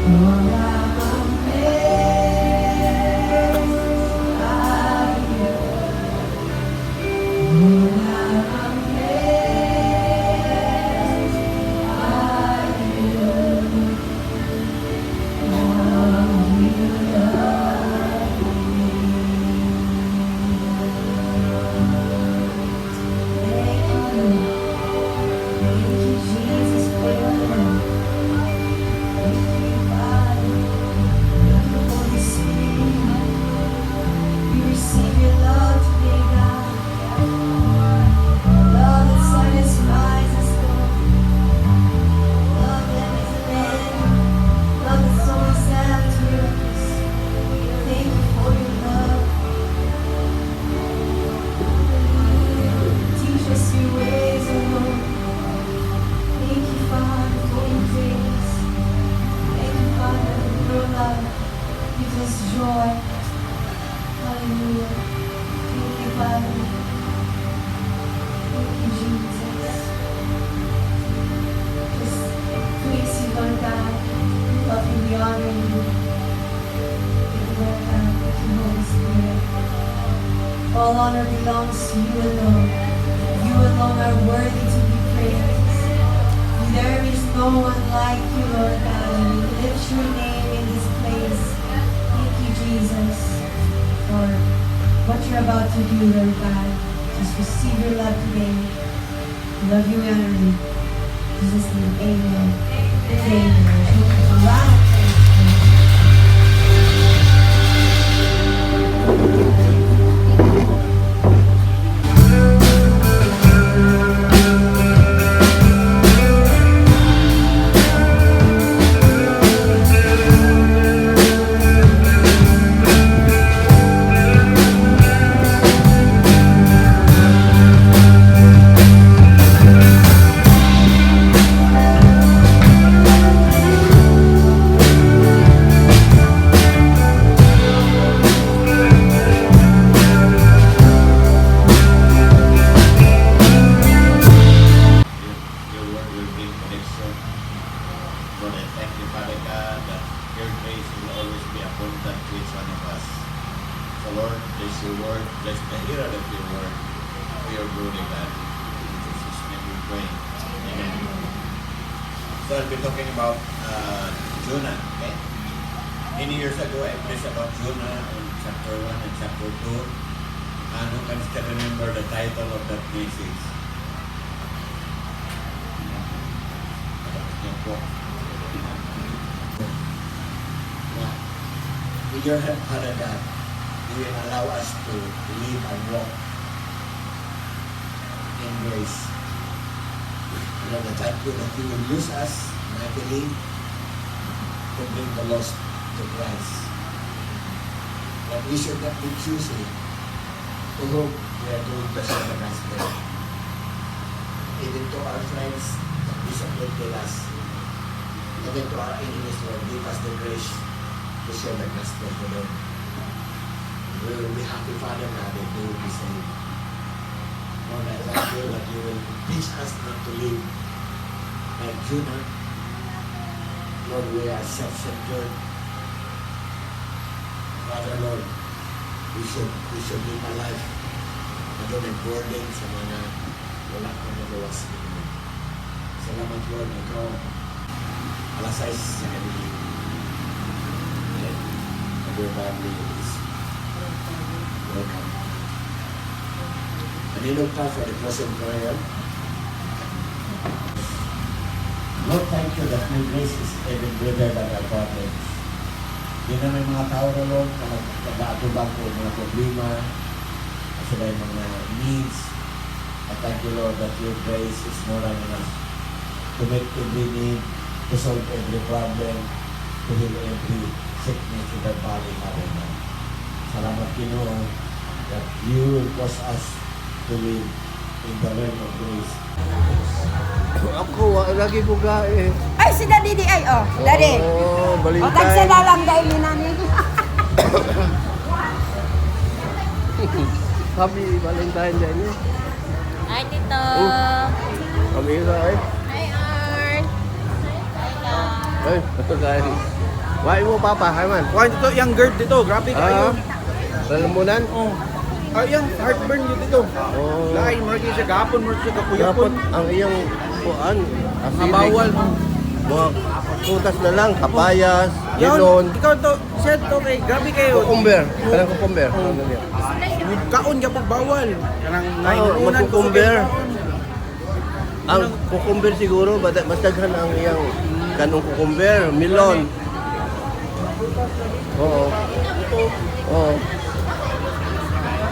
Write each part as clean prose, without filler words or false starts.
Lord, I'm amazed by you. Lord, I'm amazed by you. How you love me. Thank you. Thank you, Jesus, for your love. Thank you, Father. Thank you, Holy Spirit. We receive your love today, God. Love that satisfies us, Lord. Love that is an end. Love that's always after us. Thank you for your love. Teach us your ways, O Lord. Thank you, Father, for your grace. Thank you, Father, for your love. Gives us joy. Hallelujah. Thank you, Father. Thank you, Jesus. Just praise you, Lord God. We love you, we honor you. Thank you, Lord God. Thank you, Holy Spirit. All honor belongs to you alone. You alone are worthy to be praised. There is no one like you, Lord God. And we lift your name in this place. Thank you, Jesus, for what you're about to do, Lord God. Just receive your love today. We love you, and honor you. In Jesus' name, amen. Amen. Wow. Your word will bring connection. Lord, I thank you, Father God, that your grace will always be abundant to each one of us. So Lord, bless your word, bless the hearer of your word, for your glory, God. In Jesus' name we pray. Amen. So I'll be talking about Jonah, okay? Many years ago, I preached about Jonah in chapter 1 and chapter 2. And who can still remember the title of that message? Yung po. With your help, Father God, you will allow us to live and walk in grace. Lord, I thank you that you will use us mightily to bring the lost to Christ. That we should not be choosy to whom we are doing the same the gospel. Even to our friends that disappointed us, even to our enemies, Lord, give us the grace to share the gospel to them. We will be happy, Father God, that they will be saved. Lord, I thank you that you will teach us not to live like Jonah. Lord, we are self-centered. Father, Lord, we should live a life na doon ay burden sa mga wala kang magawa sa inyo. Salamat, Lord, na ikaw alasay sa kanila. And your family is welcome. Maninong ka for the closing prayer. Lord, thank you that your grace is even greater than our problems. Di na may mga tao na, Lord, na nag-aatubang ko mga problema at sila yung mga needs. I thank you, Lord, that your grace is more than enough to make every need, to solve every problem, to heal every sickness in the body, Father God. Salamat, Ginoo, that you will cause us to live in the realm of grace. Ako, lagi buga eh. Ay, si Daddy di ay, oh. Daddy. Oh, O, baliktad. tagsalalang dahil ni namin. Happy Valentine dyan eh. Hi, Tito. Kami isa eh. Hi, Art. Ay, ito guys. Wai mo papa, Herman. Kuha dito, yung GERD dito. Grabe kayo. Lalamunan? Oh. Yung heartburn nyo dito. Oh. Lain, marami siya gapon, marami siya Dapat kakuyapon. ang iyang kuan. Mga bawal mo. Mga prutas na lang, kapayas, Yun, melon, ikaw to, said to kay, grabe kayo. cucumber. Kanang cucumber. Kaon ka pag bawal. Kanang nainunan ko cucumber. Ang cucumber siguro, mas daghan ang iyang kanong cucumber, melon. Oo. Oo.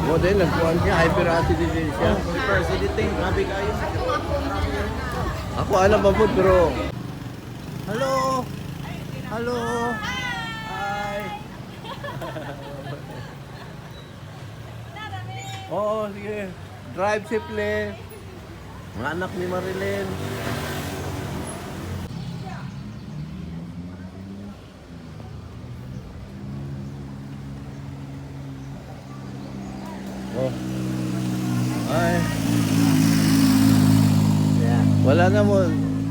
Mo din, nagkuhan siya, hyperacidity siya. Hyperacidity, grabe kayo. Ako alam pa po, pero... Hello! Hello! Hi! Oo, sige. Drive safely. Mga anak ni Marilyn. Oh. Ay. Yeah. Wala na mo.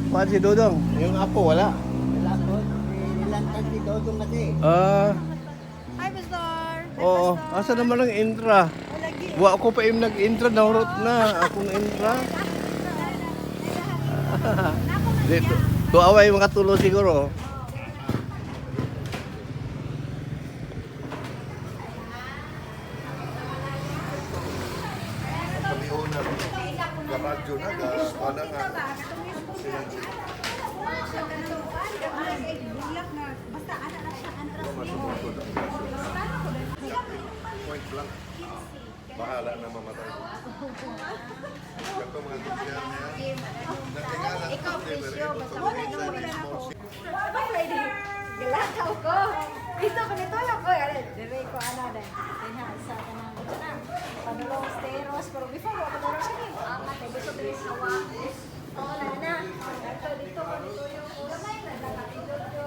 Kuhan si Dodong. Yung apo, wala. Nilantan si Dodong kasi. Hi, Pastor. Oo. Asa naman ang intra? Wa ako pa im nag-intra, naurot na. Akong intra. Dito. Tuaway makatulo siguro. Kami una, garadyo na, wala nga. Point blank. Bahala na mamatay. Ganito mga kumpiyar niya. Natingala ang delivery. Galakaw ko. Ito ko nito lang ko. Dire ko ana na. Kaya sa kanang panulong steros pero before ko ko siya ni. Ang ate gusto dire sa wa. Wala na. Dito ko dito yung gamay na nakapindot ko.